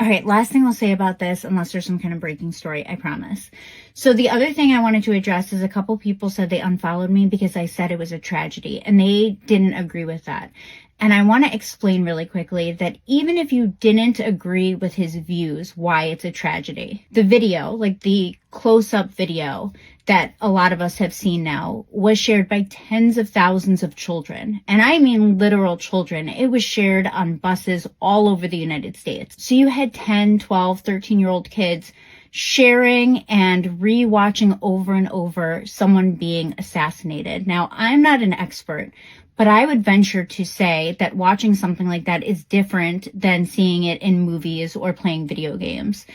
All right, last thing I'll say about this, unless there's some kind of breaking story, I promise. So the other thing I wanted to address is a couple people said they unfollowed me because I said it was a tragedy, and they didn't agree with that. And I want to explain really quickly that even if you didn't agree with his views, why it's a tragedy, the video, like the close-up video that a lot of us have seen now, was shared by tens of thousands of children. And I mean literal children. It was shared on buses all over the United States. So you had 10, 12, 13-year-old kids sharing and re-watching over and over someone being assassinated. Now, I'm not an expert, but I would venture to say that watching something like that is different than seeing it in movies or playing video games.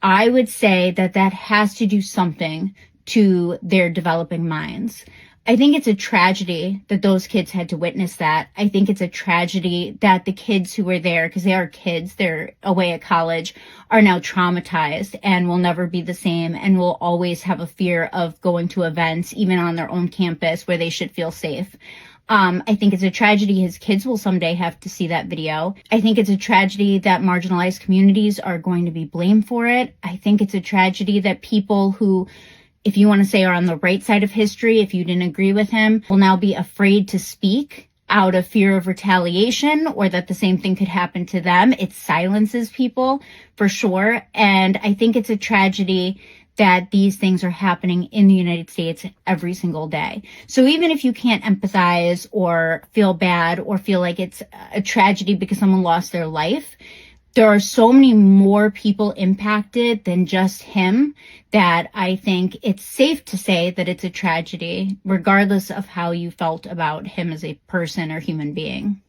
I would say that that has to do something to their developing minds. I think it's a tragedy that those kids had to witness that. I think it's a tragedy that the kids who were there, because they are kids, they're away at college, are now traumatized and will never be the same and will always have a fear of going to events, even on their own campus where they should feel safe. I think it's a tragedy his kids will someday have to see that video. I think it's a tragedy that marginalized communities are going to be blamed for it. I think it's a tragedy that people who, if you want to say, are on the right side of history, if you didn't agree with him, will now be afraid to speak out of fear of retaliation or that the same thing could happen to them. It silences people for sure. And I think it's a tragedy that these things are happening in the United States every single day. So even if you can't empathize or feel bad or feel like it's a tragedy because someone lost their life, there are so many more people impacted than just him that I think it's safe to say that it's a tragedy, regardless of how you felt about him as a person or human being.